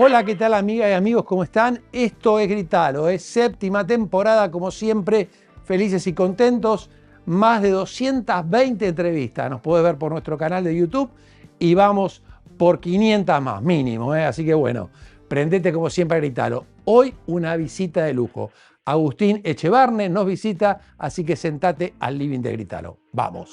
Hola, ¿qué tal amigas y amigos? ¿Cómo están? Esto es Gritalo, es séptima temporada, como siempre, felices y contentos. Más de 220 entrevistas, nos podés ver por nuestro canal de YouTube y vamos por 500 más, mínimo, ¿eh? Así que bueno, prendete como siempre a Gritalo. Hoy una visita de lujo. Agustín Echevarne nos visita, así que sentate al living de Gritalo. Vamos.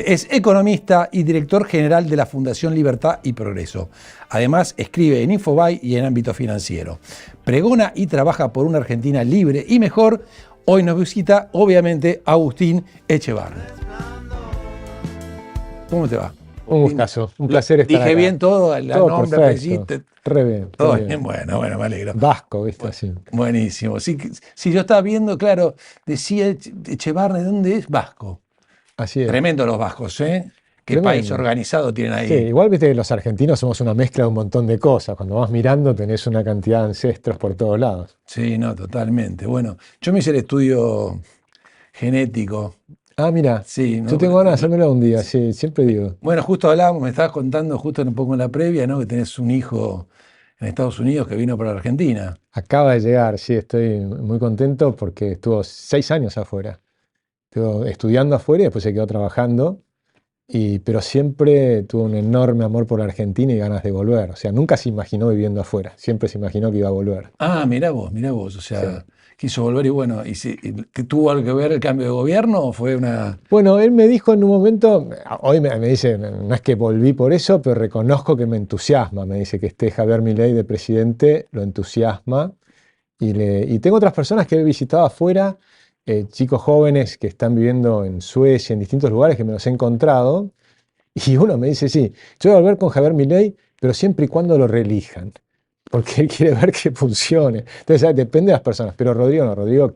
Es economista y director general de la Fundación Libertad y Progreso. Además, escribe en Infobae y en ámbito financiero. Pregona y trabaja por una Argentina libre y mejor. Hoy nos visita, obviamente, Agustín Echevarne. ¿Cómo te va? Un gustazo, un placer estar acá. Dije bien todo, el todo nombre, perfecto, apellido. re bien. Todo bien, bueno, me alegro. Vasco, ¿viste? Así. Buenísimo. Sí, yo estaba viendo, claro, decía Echevarne, ¿dónde es? Vasco. Así es. Tremendo los vascos, ¿eh? Qué Tremendo. país organizado tienen ahí. Sí, igual viste que los argentinos somos una mezcla de un montón de cosas. Cuando vas mirando tenés una cantidad de ancestros por todos lados. Sí, no, totalmente. Bueno, yo me hice el estudio genético. Ah, mira, Sí, ¿no? yo tengo ganas de hacérmelo un día, sí, siempre digo. Bueno, justo hablábamos, me estabas contando justo un poco en la previa, ¿no? Que tenés un hijo en Estados Unidos que vino para Argentina. Acaba de llegar, sí, estoy muy contento porque estuvo 6 años afuera. Estuvo estudiando afuera y después se quedó trabajando. Pero siempre tuvo un enorme amor por Argentina y ganas de volver. O sea, nunca se imaginó viviendo afuera, siempre se imaginó que iba a volver. Ah, mirá vos, o sea, Sí. quiso volver y bueno, ¿que tuvo algo que ver el cambio de gobierno o fue una...? Bueno, él me dijo en un momento, hoy me dice, no es que volví por eso, pero reconozco que me entusiasma. Me dice que esté Javier Milei de presidente, lo entusiasma. Y tengo otras personas que he visitado afuera, chicos jóvenes que están viviendo en Suecia, en distintos lugares que me los he encontrado. Y uno me dice, sí, yo voy a volver con Javier Milei, pero siempre y cuando lo reelijan, porque él quiere ver que funcione. Entonces, depende de las personas, pero Rodrigo no, Rodrigo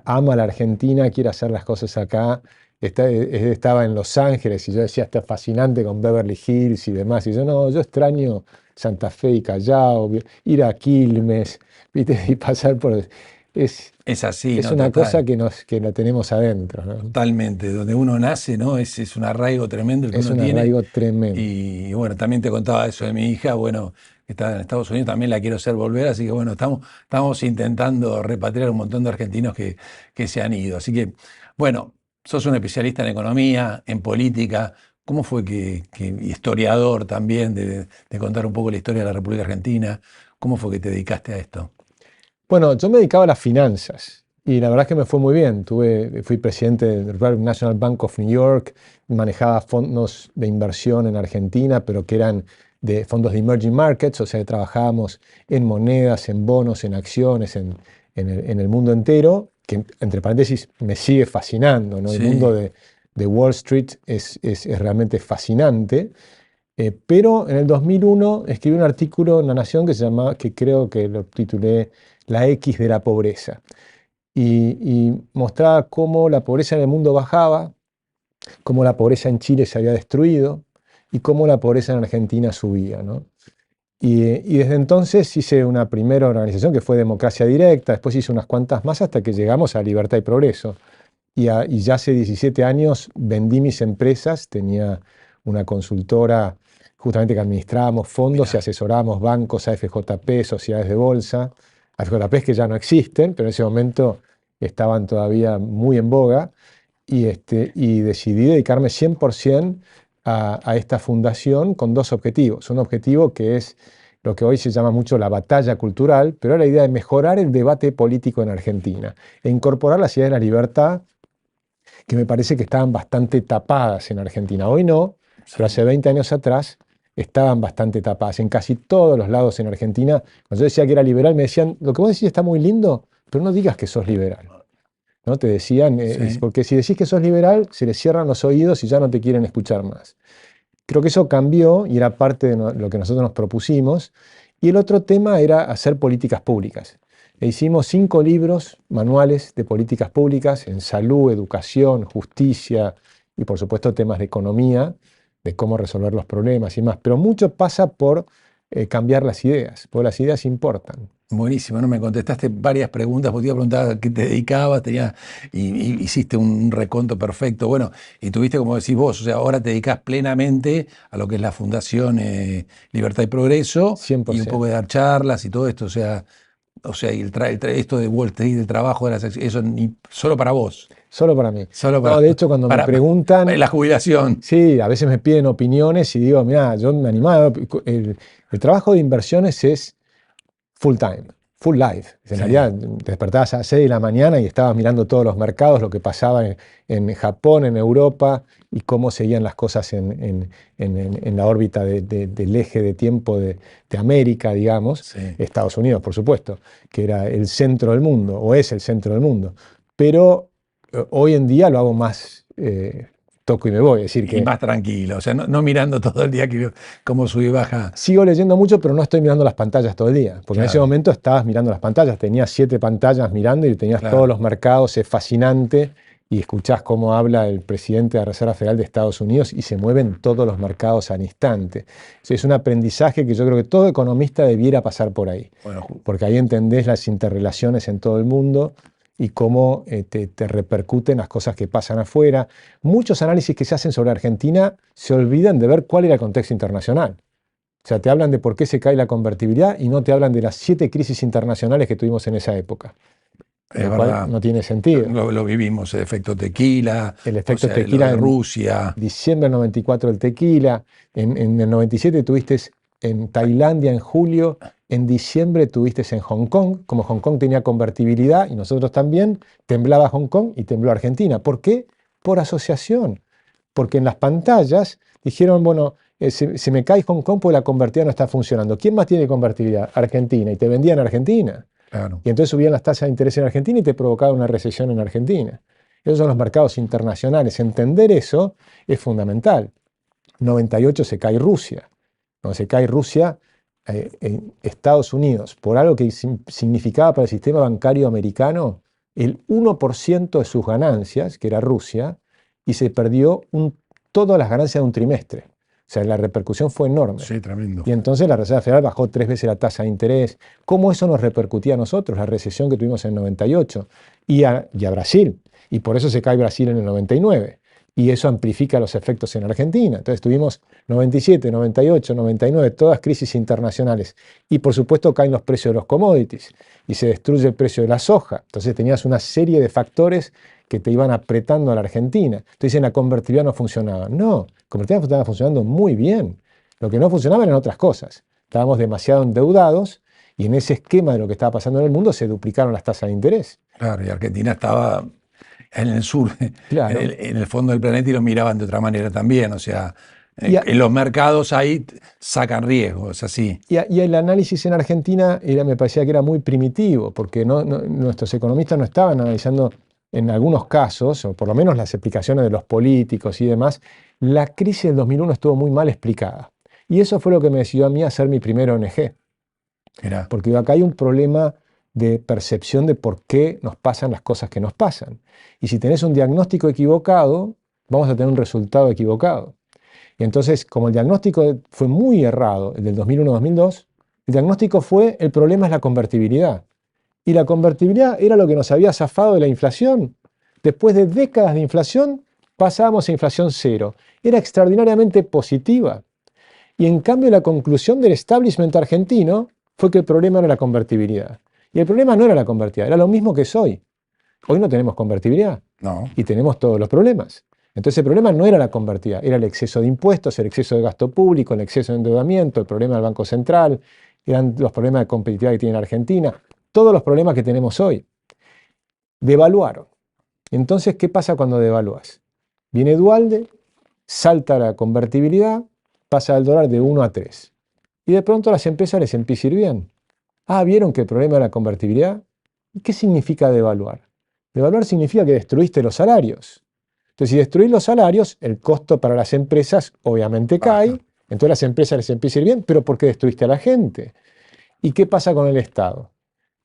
ama a la Argentina, quiere hacer las cosas acá. Estaba en Los Ángeles y yo decía, está fascinante con Beverly Hills y demás. Y yo, no, yo extraño Santa Fe y Callao, ir a Quilmes, ¿viste? Y pasar por... Es así, Es ¿no? una Total. cosa que la tenemos adentro, ¿no? Totalmente, donde uno nace, ¿no? Es un arraigo tremendo el que Es uno un tiene. arraigo tremendo. Y bueno, también te contaba eso de mi hija, bueno, que está en Estados Unidos, también la quiero hacer volver, así que bueno, estamos intentando repatriar un montón de argentinos que se han ido. Así que, bueno, sos un especialista en economía, en política. ¿Cómo fue y historiador también, de contar un poco la historia de la República Argentina? ¿Cómo fue que te dedicaste a esto? Bueno, yo me dedicaba a las finanzas y la verdad es que me fue muy bien. Fui presidente del National Bank of New York, manejaba fondos de inversión en Argentina, pero que eran de fondos de emerging markets, o sea, trabajábamos en monedas, en bonos, en acciones, en el mundo entero, que entre paréntesis me sigue fascinando, ¿no? Sí. El mundo de Wall Street es realmente fascinante. Pero en el 2001 escribí un artículo en La Nación que creo que lo titulé La X de la pobreza. Y mostraba cómo la pobreza en el mundo bajaba, cómo la pobreza en Chile se había destruido y cómo la pobreza en Argentina subía, ¿no? Y desde entonces hice una primera organización que fue Democracia Directa, después hice unas cuantas más hasta que llegamos a Libertad y Progreso. Y ya hace 17 años vendí mis empresas, tenía una consultora justamente que administrábamos fondos y asesorábamos bancos, AFJP, sociedades de bolsa, AFJP que ya no existen, pero en ese momento estaban todavía muy en boga, y decidí dedicarme 100% a esta fundación con dos objetivos. Un objetivo que es lo que hoy se llama mucho la batalla cultural, pero era la idea de mejorar el debate político en Argentina e incorporar las ideas de la libertad, que me parece que estaban bastante tapadas en Argentina. Hoy no, pero hace 20 años atrás estaban bastante tapadas. En casi todos los lados en Argentina, cuando yo decía que era liberal, me decían, lo que vos decís está muy lindo, pero no digas que sos liberal. ¿No? Te decían, Sí. porque si decís que sos liberal, se les cierran los oídos y ya no te quieren escuchar más. Creo que eso cambió y era parte de lo que nosotros nos propusimos. Y el otro tema era hacer políticas públicas. E hicimos 5 libros manuales de políticas públicas en salud, educación, justicia y por supuesto temas de economía, de cómo resolver los problemas y más. Pero mucho pasa por cambiar las ideas, porque las ideas importan. Buenísimo, ¿no? Me contestaste varias preguntas, porque te iba a preguntar a qué te dedicabas, hiciste un reconto perfecto, bueno, y tuviste, como decís vos, o sea, ahora te dedicas plenamente a lo que es la Fundación Libertad y Progreso, y un 100%. poco de dar charlas y todo esto, y esto de Wall Street, del trabajo, de las acciones, eso solo para vos. Solo para mí. Solo No, de hecho, cuando me preguntan, la jubilación. sí, a veces me piden opiniones y digo, mira, yo me animaba. El trabajo de inversiones es full time, full life. En realidad, te despertabas a las 6 de la mañana y estabas mirando todos los mercados, lo que pasaba en Japón, en Europa, y cómo seguían las cosas en la órbita del eje de tiempo de América, digamos, Sí. Estados Unidos, por supuesto, que era el centro del mundo, o es el centro del mundo. Pero hoy en día lo hago más toco y me voy, es decir que... Y más tranquilo, o sea, no mirando todo el día cómo sube y baja. Sigo leyendo mucho, pero no estoy mirando las pantallas todo el día, porque en ese momento estabas mirando las pantallas, tenías 7 pantallas mirando y tenías todos los mercados, es fascinante, y escuchás cómo habla el presidente de la Reserva Federal de Estados Unidos y se mueven todos los mercados al instante. Es un aprendizaje que yo creo que todo economista debiera pasar por ahí, porque ahí entendés las interrelaciones en todo el mundo y cómo te repercuten las cosas que pasan afuera. Muchos análisis que se hacen sobre Argentina se olvidan de ver cuál era el contexto internacional. O sea, te hablan de por qué se cae la convertibilidad y no te hablan de las 7 crisis internacionales que tuvimos en esa época. Es verdad. No tiene sentido. Lo vivimos, el efecto tequila. El efecto tequila en Rusia. Diciembre del 94 el tequila. En el 97 tuviste en Tailandia en julio. En diciembre tuviste en Hong Kong. Como Hong Kong tenía convertibilidad y nosotros también, temblaba Hong Kong y tembló Argentina. ¿Por qué? Por asociación. Porque en las pantallas dijeron, bueno, se me cae Hong Kong porque la convertibilidad no está funcionando. ¿Quién más tiene convertibilidad? Argentina. Y te vendían Argentina. Claro. Y entonces subían las tasas de interés en Argentina y te provocaba una recesión en Argentina. Esos son los mercados internacionales. Entender eso es fundamental. En 98 se cae Rusia. Cuando se cae Rusia, en Estados Unidos, por algo que significaba para el sistema bancario americano el 1% de sus ganancias, que era Rusia, y se perdió todas las ganancias de un trimestre. O sea, la repercusión fue enorme. Sí, tremendo. Y entonces la Reserva Federal bajó 3 veces la tasa de interés. ¿Cómo eso nos repercutía a nosotros? La recesión que tuvimos en el 98 y a Brasil. Y por eso se cae Brasil en el 99. Y eso amplifica los efectos en Argentina. Entonces tuvimos 97, 98, 99, todas crisis internacionales. Y por supuesto caen los precios de los commodities y se destruye el precio de la soja. Entonces tenías una serie de factores que te iban apretando a la Argentina. Entonces dicen la convertibilidad no funcionaba. No, la convertibilidad estaba funcionando muy bien. Lo que no funcionaba eran otras cosas. Estábamos demasiado endeudados y en ese esquema de lo que estaba pasando en el mundo se duplicaron las tasas de interés. Claro, y Argentina estaba en el sur, claro. en el fondo del planeta, y lo miraban de otra manera también. O sea, en los mercados ahí sacan riesgos, así. Y el análisis en Argentina me parecía que era muy primitivo, porque nuestros economistas no estaban analizando en algunos casos, o por lo menos las explicaciones de los políticos y demás. La crisis del 2001 estuvo muy mal explicada. Y eso fue lo que me decidió a mí a hacer mi primer ONG. Porque acá hay un problema de percepción de por qué nos pasan las cosas que nos pasan. Y si tenés un diagnóstico equivocado, vamos a tener un resultado equivocado. Y entonces, como el diagnóstico fue muy errado, el del 2001-2002, el diagnóstico fue: el problema es la convertibilidad. Y la convertibilidad era lo que nos había zafado de la inflación. Después de décadas de inflación, pasábamos a inflación cero. Era extraordinariamente positiva. Y en cambio, la conclusión del establishment argentino fue que el problema era la convertibilidad. Y el problema no era la convertibilidad, era lo mismo que es hoy. Hoy no tenemos convertibilidad. No. Y tenemos todos los problemas. Entonces el problema no era la convertibilidad, era el exceso de impuestos, el exceso de gasto público, el exceso de endeudamiento, el problema del Banco Central, eran los problemas de competitividad que tiene Argentina, todos los problemas que tenemos hoy. Devaluaron. Entonces, ¿qué pasa cuando devalúas? Viene Duhalde, salta la convertibilidad, pasa el dólar de 1 a 3. Y de pronto a las empresas les empieza a ir bien. Ah, ¿vieron que el problema era la convertibilidad? ¿Y qué significa devaluar? Devaluar significa que destruiste los salarios. Entonces, si destruís los salarios, el costo para las empresas obviamente cae, entonces a las empresas les empieza a ir bien, pero ¿por qué destruiste a la gente? ¿Y qué pasa con el Estado?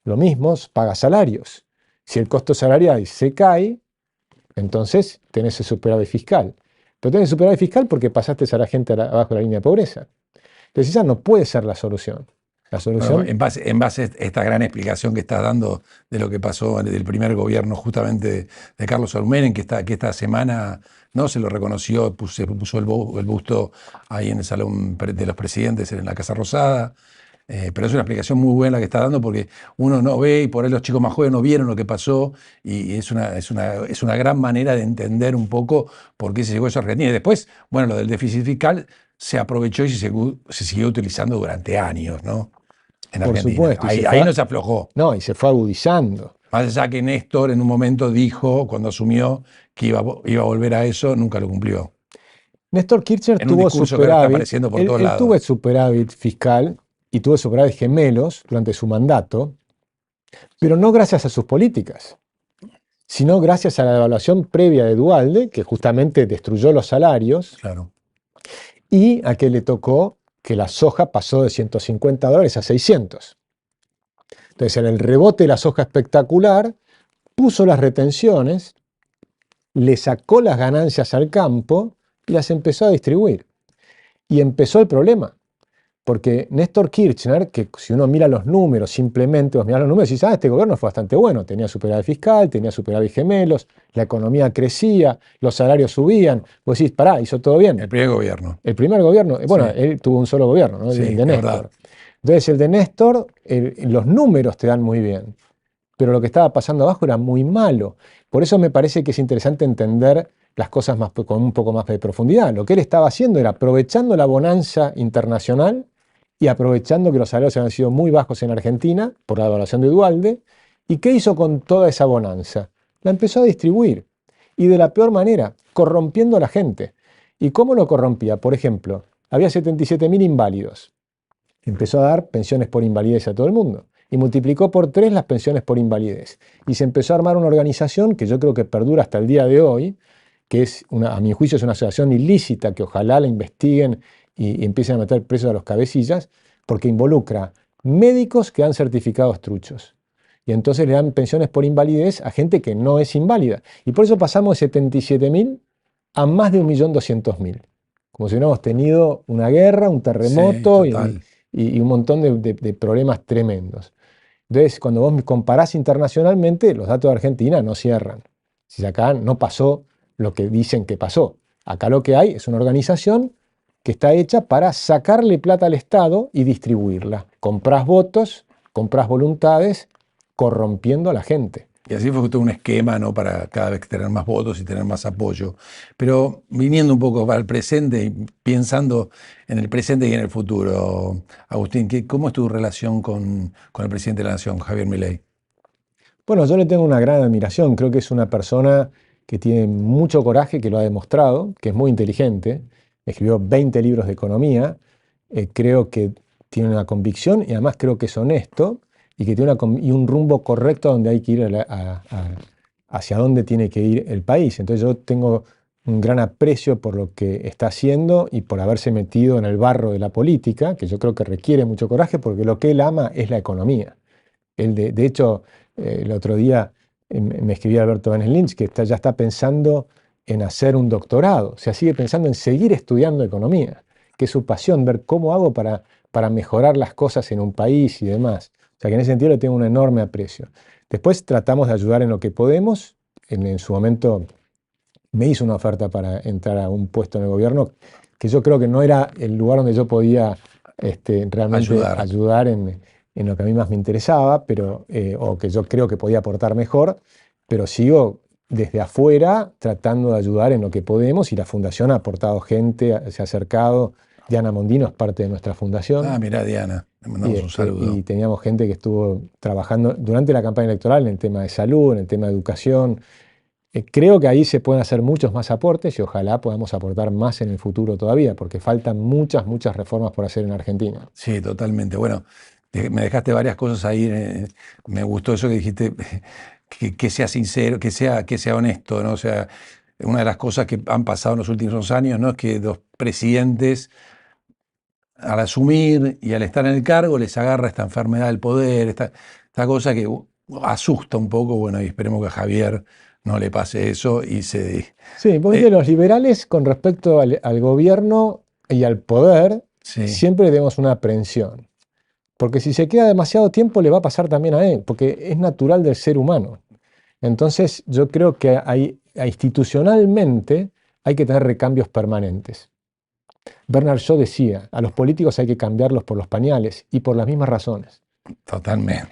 Lo mismo, paga salarios. Si el costo salarial se cae, entonces tenés el superávit fiscal. Pero tenés el superávit fiscal porque pasaste a la gente abajo de la línea de pobreza. Entonces esa no puede ser la solución. La solución... Bueno, en base a esta gran explicación que estás dando de lo que pasó del primer gobierno justamente de Carlos Almeida, que esta semana no se lo reconoció, se puso el busto ahí en el Salón de los Presidentes en la Casa Rosada. Pero es una explicación muy buena que está dando porque uno no ve y por ahí los chicos más jóvenes no vieron lo que pasó y es una gran manera de entender un poco por qué se llegó a eso a Argentina. Y después, bueno, lo del déficit fiscal se aprovechó y se siguió utilizando durante años, ¿no? En Por Argentina. supuesto. Ahí no se aflojó. No, y se fue agudizando. Más allá que Néstor en un momento dijo, cuando asumió, que iba a volver a eso, nunca lo cumplió. Néstor Kirchner En un tuvo discurso que ahora está superávit. apareciendo por Él, todos él lados. tuvo el superávit fiscal y tuvo superávit gemelos durante su mandato, pero no gracias a sus políticas, sino gracias a la devaluación previa de Duhalde, que justamente destruyó los salarios, Claro. y a que le tocó que la soja pasó de $150 a 600. Entonces, en el rebote de la soja espectacular, puso las retenciones, le sacó las ganancias al campo y las empezó a distribuir. Y empezó el problema. Porque Néstor Kirchner, que si uno mira los números, simplemente vos mirás los números y dices, este gobierno fue bastante bueno, tenía superávit fiscal, tenía superávit gemelos, la economía crecía, los salarios subían, vos decís, pará, hizo todo bien. El primer gobierno. El primer gobierno, bueno, Sí. él tuvo un solo gobierno, ¿no? Sí, El de es Néstor. verdad. Entonces el de Néstor, los números te dan muy bien, pero lo que estaba pasando abajo era muy malo. Por eso me parece que es interesante entender las cosas con un poco más de profundidad. Lo que él estaba haciendo era aprovechando la bonanza internacional y aprovechando que los salarios habían sido muy bajos en Argentina por la devaluación de Duhalde. ¿Y qué hizo con toda esa bonanza? La empezó a distribuir. Y de la peor manera, corrompiendo a la gente. ¿Y cómo lo corrompía? Por ejemplo, había 77.000 inválidos. Empezó a dar pensiones por invalidez a todo el mundo. Y multiplicó por 3 las pensiones por invalidez. Y se empezó a armar una organización que yo creo que perdura hasta el día de hoy, que es a mi juicio es una asociación ilícita, que ojalá la investiguen y empiecen a meter presos a los cabecillas, porque involucra médicos que dan certificados truchos. Y entonces le dan pensiones por invalidez a gente que no es inválida. Y por eso pasamos de 77.000 a más de 1.200.000. Como si hubiéramos tenido una guerra, un terremoto Sí, total. y un montón de problemas tremendos. Entonces, cuando vos comparás internacionalmente, los datos de Argentina no cierran. Si acá no pasó lo que dicen que pasó. Acá lo que hay es una organización que está hecha para sacarle plata al Estado y distribuirla. Comprás votos, comprás voluntades, corrompiendo a la gente. Y así fue todo un esquema, ¿no? Para cada vez tener más votos y tener más apoyo. Pero viniendo un poco para el presente y pensando en el presente y en el futuro, Agustín, ¿cómo es tu relación con el presidente de la Nación, Javier Milei? Bueno, yo le tengo una gran admiración. Creo que es una persona que tiene mucho coraje, que lo ha demostrado, que es muy inteligente. Escribió 20 libros de economía. Creo que tiene una convicción y además creo que es honesto y que tiene un rumbo correcto a donde hay que ir, hacia dónde tiene que ir el país. Entonces yo tengo un gran aprecio por lo que está haciendo y por haberse metido en el barro de la política, que yo creo que requiere mucho coraje porque lo que él ama es la economía. Él de hecho, el otro día me escribía Alberto Benes Lynch que ya está pensando en hacer un doctorado, o sea, sigue pensando en seguir estudiando economía, que es su pasión, ver cómo hago para mejorar las cosas en un país y demás. O sea, que en ese sentido le tengo un enorme aprecio. Después tratamos de ayudar en lo que podemos. En su momento me hizo una oferta para entrar a un puesto en el gobierno, que yo creo que no era el lugar donde yo podía realmente ayudar en lo que a mí más me interesaba, o que yo creo que podía aportar mejor, pero sigo desde afuera tratando de ayudar en lo que podemos y la fundación ha aportado gente, se ha acercado. Diana Mondino es parte de nuestra fundación. Ah, mirá, Diana, le mandamos un saludo. Y teníamos gente que estuvo trabajando durante la campaña electoral en el tema de salud, en el tema de educación. Creo que ahí se pueden hacer muchos más aportes y ojalá podamos aportar más en el futuro todavía, porque faltan muchas reformas por hacer en Argentina. Sí, totalmente. Bueno, me dejaste varias cosas ahí. Me gustó eso que dijiste, que sea sincero, que sea honesto, ¿no? O sea, una de las cosas que han pasado en los últimos años, ¿no? Es que los presidentes, al asumir y al estar en el cargo, les agarra esta enfermedad del poder, esta cosa que asusta un poco. Bueno, y esperemos que a Javier no le pase eso y se... Sí, porque los liberales con respecto al gobierno y al poder Sí. siempre tenemos una aprensión. Porque si se queda demasiado tiempo le va a pasar también a él, porque es natural del ser humano. Entonces yo creo que institucionalmente hay que tener recambios permanentes. Bernard Shaw decía, a los políticos hay que cambiarlos por los pañales y por las mismas razones. Totalmente.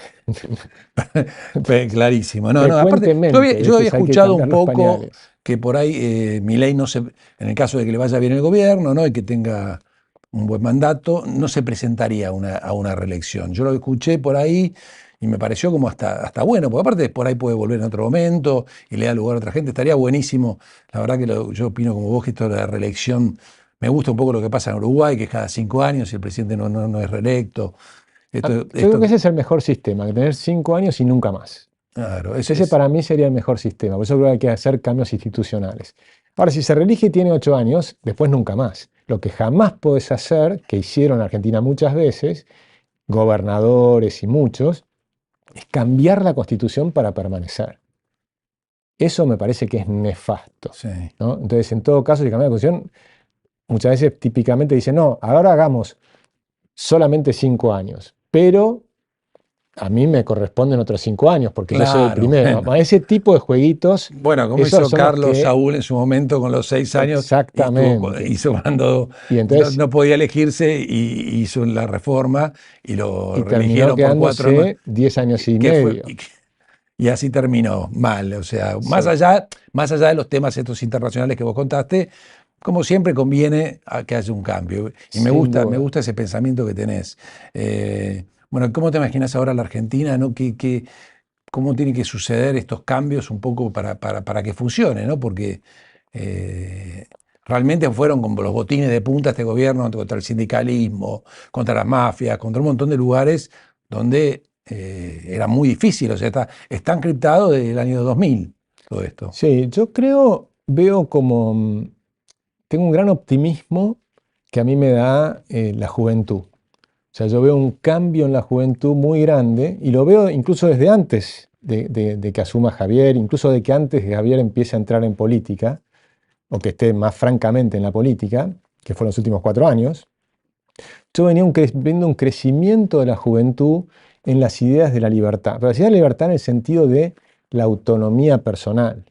Clarísimo. No, aparte, Frecuentemente, yo había hay que escuchado un cambiar los poco pañales. que por ahí Milei no se, en el caso de que le vaya bien el gobierno, ¿no? Y que tenga un buen mandato, no se presentaría a una reelección. Yo lo escuché por ahí y me pareció como hasta bueno, porque aparte por ahí puede volver en otro momento y le da lugar a otra gente. Estaría buenísimo. La verdad que yo opino como vos que esto de la reelección, me gusta un poco lo que pasa en Uruguay, que es cada 5 años y el presidente no es reelecto. Yo creo que ese es el mejor sistema, tener 5 años y nunca más. Claro, Ese para mí sería el mejor sistema, por eso creo que hay que hacer cambios institucionales. Ahora, si se reelige y tiene 8 años, después nunca más. Lo que jamás podés hacer, que hicieron en Argentina muchas veces, gobernadores y muchos, es cambiar la constitución para permanecer. Eso me parece que es nefasto, Sí. ¿no? Entonces, en todo caso, si cambia la constitución, muchas veces típicamente dicen, no, ahora hagamos solamente 5 años, pero a mí me corresponden otros 5 años, porque yo soy el Claro, primero. bueno. Ese tipo de jueguitos, Bueno, como esos hizo son los Carlos que- Saúl en su momento con los 6 años, Exactamente. hizo cuando Y entonces no podía elegirse y hizo la reforma y lo terminó reeligieron por 4 más. quedándose 10 años y que medio. y así terminó mal. O sea, Sí. más allá de los temas estos internacionales que vos contaste, como siempre conviene a que haya un cambio. Y me Sin duda. gusta ese pensamiento que tenés. Bueno, ¿cómo te imaginas ahora la Argentina, ¿no? ¿Cómo tienen que suceder estos cambios un poco para que funcione, ¿no? Porque realmente fueron como los botines de punta este gobierno contra el sindicalismo, contra las mafias, contra un montón de lugares donde era muy difícil. O sea, está encriptado desde el año 2000 todo esto. Sí, yo veo como, tengo un gran optimismo que a mí me da la juventud. O sea, yo veo un cambio en la juventud muy grande y lo veo incluso desde antes de que asuma Javier, incluso de que antes de Javier empiece a entrar en política, o que esté más francamente en la política, que fueron los últimos 4 años. Yo venía viendo un crecimiento de la juventud en las ideas de la libertad, pero las ideas de la libertad en el sentido de la autonomía personal.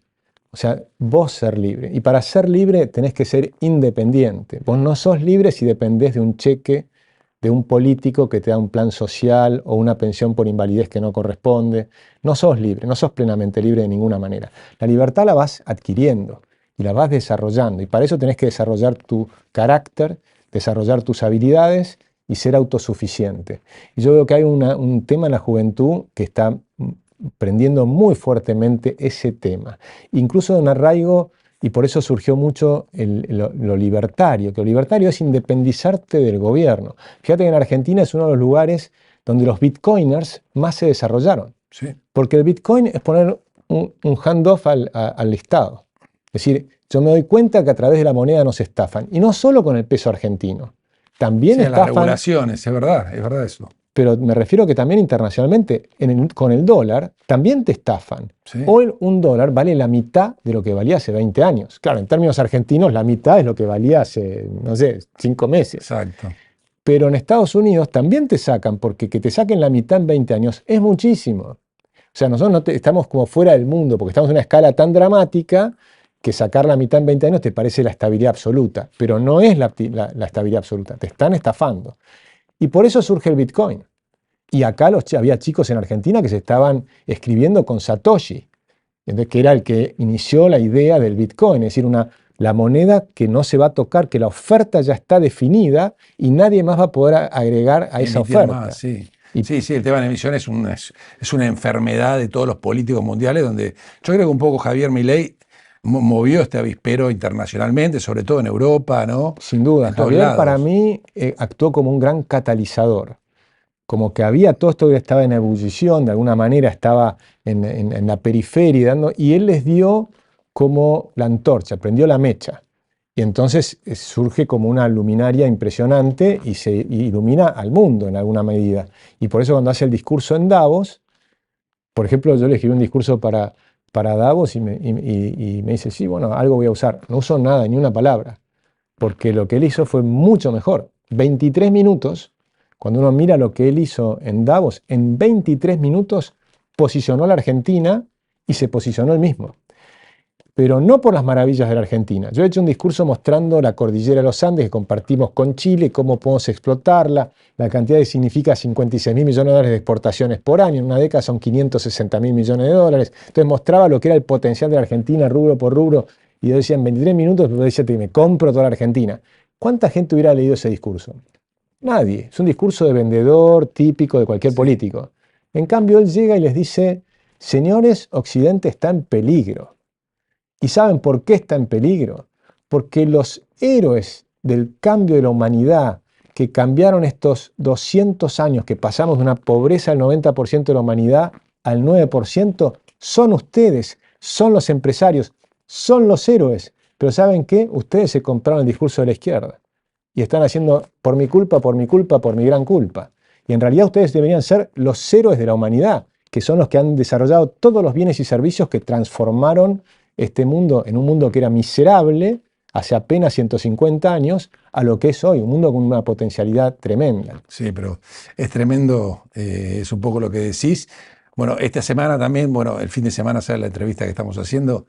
O sea, vos ser libre. Y para ser libre tenés que ser independiente. Vos no sos libre si dependés de un cheque de un político que te da un plan social o una pensión por invalidez que no corresponde. No sos libre, no sos plenamente libre de ninguna manera. La libertad la vas adquiriendo y la vas desarrollando. Y para eso tenés que desarrollar tu carácter, desarrollar tus habilidades y ser autosuficiente. Y yo veo que hay un tema en la juventud que está prendiendo muy fuertemente ese tema. Incluso de un arraigo, y por eso surgió mucho lo libertario, que lo libertario es independizarte del gobierno. Fíjate que en Argentina es uno de los lugares donde los bitcoiners más se desarrollaron. Sí. Porque el bitcoin es poner un handoff al Estado. Es decir, yo me doy cuenta que a través de la moneda nos estafan. Y no solo con el peso argentino. También Sí, las estafan, regulaciones, es verdad eso. pero me refiero que también internacionalmente, con el dólar, también te estafan. Sí. Hoy un dólar vale la mitad de lo que valía hace 20 años. Claro, en términos argentinos, la mitad es lo que valía hace, no sé, 5 meses. Exacto. Pero en Estados Unidos también te sacan, porque que te saquen la mitad en 20 años es muchísimo. O sea, nosotros estamos como fuera del mundo, porque estamos en una escala tan dramática que sacar la mitad en 20 años te parece la estabilidad absoluta, pero no es la estabilidad absoluta, te están estafando. Y por eso surge el Bitcoin. Y acá había chicos en Argentina que se estaban escribiendo con Satoshi, que era el que inició la idea del Bitcoin, es decir, la moneda que no se va a tocar, que la oferta ya está definida y nadie más va a poder agregar a esa Emitir oferta. más, sí. Sí, el tema de la emisión es una enfermedad de todos los políticos mundiales, donde yo creo que un poco Javier Milei movió este avispero internacionalmente, sobre todo en Europa, ¿no? Sin duda, En todos Javier lados. para mí actuó como un gran catalizador, como que había todo esto que estaba en ebullición, de alguna manera estaba en la periferia, y él les dio como la antorcha, prendió la mecha. Y entonces surge como una luminaria impresionante y se ilumina al mundo en alguna medida. Y por eso cuando hace el discurso en Davos, por ejemplo, yo le escribí un discurso para Davos y me dice, sí, bueno, algo voy a usar. No usó nada, ni una palabra, porque lo que él hizo fue mucho mejor. 23 minutos, cuando uno mira lo que él hizo en Davos, en 23 minutos posicionó a la Argentina y se posicionó él mismo. Pero no por las maravillas de la Argentina. Yo he hecho un discurso mostrando la cordillera de los Andes que compartimos con Chile, cómo podemos explotarla, la cantidad que significa 56.000 millones de dólares de exportaciones por año, en una década son 560.000 millones de dólares. Entonces mostraba lo que era el potencial de la Argentina rubro por rubro, y yo decía en 23 minutos, yo decía, me compro toda la Argentina. ¿Cuánta gente hubiera leído ese discurso? Nadie. Es un discurso de vendedor típico de cualquier político. En cambio, él llega y les dice, señores, Occidente está en peligro. ¿Y saben por qué está en peligro? Porque los héroes del cambio de la humanidad que cambiaron estos 200 años, que pasamos de una pobreza del 90% de la humanidad al 9%, son ustedes, son los empresarios, son los héroes. Pero ¿saben qué? Ustedes se compraron el discurso de la izquierda y están haciendo por mi culpa, por mi culpa, por mi gran culpa. Y en realidad ustedes deberían ser los héroes de la humanidad, que son los que han desarrollado todos los bienes y servicios que transformaron este mundo en un mundo que era miserable hace apenas 150 años a lo que es hoy, un mundo con una potencialidad tremenda. Sí, pero es tremendo, es un poco lo que decís. Bueno, esta semana también, bueno, el fin de semana será la entrevista que estamos haciendo.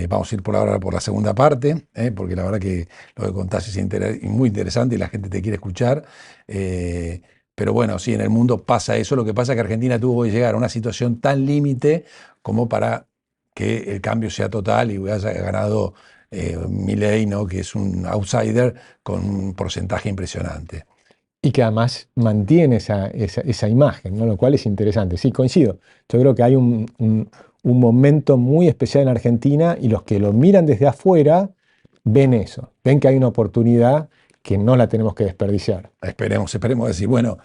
Vamos a ir por ahora por la segunda parte, porque la verdad que lo que contás es muy interesante y la gente te quiere escuchar. Pero bueno, sí, en el mundo pasa eso. Lo que pasa es que Argentina tuvo que llegar a una situación tan límite como para que el cambio sea total y haya ganado Milei, ¿no? Que es un outsider con un porcentaje impresionante. Y que además mantiene esa imagen, ¿no? Lo cual es interesante. Sí, coincido. Yo creo que hay un momento muy especial en Argentina y los que lo miran desde afuera ven eso, ven que hay una oportunidad que no la tenemos que desperdiciar. Esperemos decir. Bueno,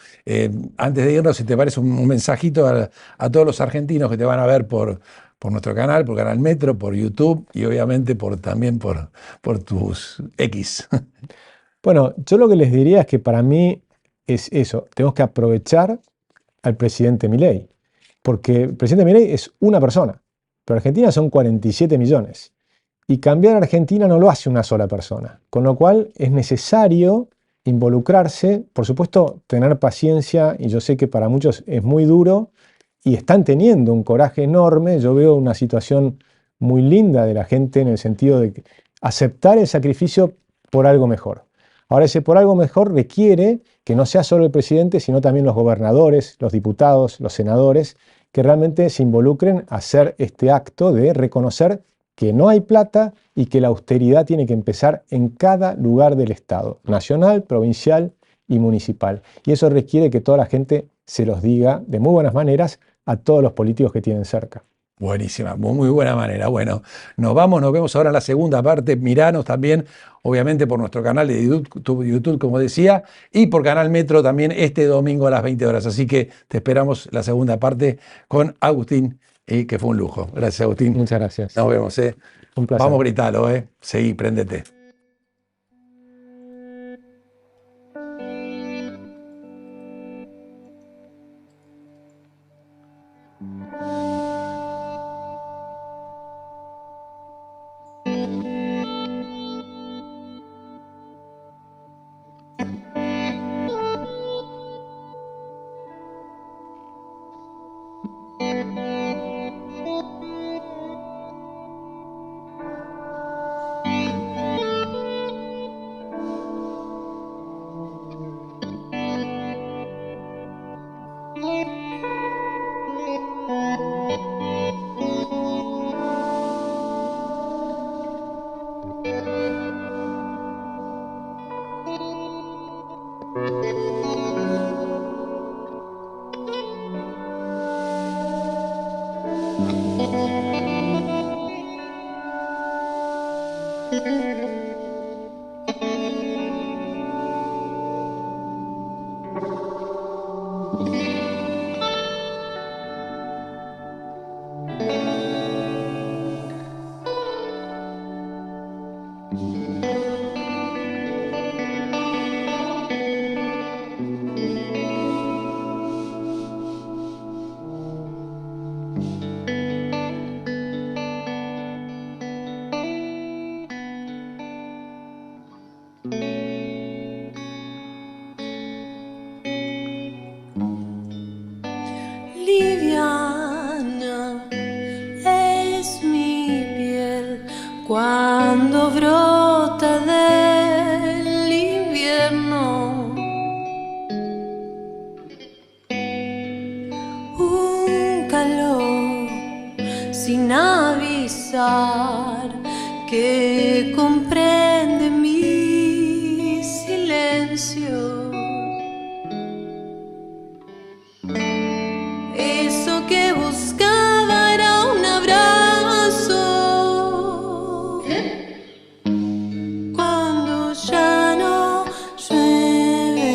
antes de irnos, si te parece un mensajito a todos los argentinos que te van a ver por nuestro canal, por Canal Metro, por YouTube y obviamente también por tus X. Bueno, yo lo que les diría es que para mí es eso, tenemos que aprovechar al presidente Milei, porque el presidente Milei es una persona, pero Argentina son 47 millones. Y cambiar a Argentina no lo hace una sola persona, con lo cual es necesario involucrarse, por supuesto tener paciencia, y yo sé que para muchos es muy duro, y están teniendo un coraje enorme. Yo veo una situación muy linda de la gente en el sentido de aceptar el sacrificio por algo mejor. Ahora, ese por algo mejor requiere que no sea solo el presidente, sino también los gobernadores, los diputados, los senadores, que realmente se involucren a hacer este acto de reconocer que no hay plata y que la austeridad tiene que empezar en cada lugar del Estado, nacional, provincial y municipal. Y eso requiere que toda la gente se los diga de muy buenas maneras a todos los políticos que tienen cerca. Buenísima, muy buena manera. Bueno, nos vemos ahora en la segunda parte. Miranos también, obviamente, por nuestro canal de YouTube, como decía, y por Canal Metro también este domingo a las 20 horas. Así que te esperamos la segunda parte con Agustín, que fue un lujo. Gracias, Agustín. Muchas gracias. Nos vemos. Un placer. Vamos a gritarlo, Seguí, préndete. cuando brota del invierno un calor sin avisar que comprende mi silencio. Eso que buscaba era un abrazo. Cuando ya no llueve.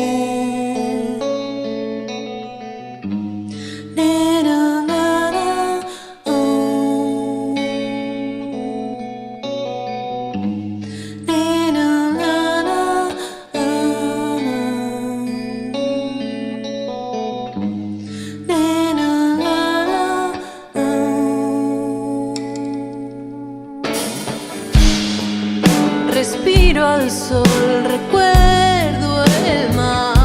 Na, na, na, oh. Na, na, na, na, oh. Na, na, na, na, oh. Respiro al sol, recuerdo el mar.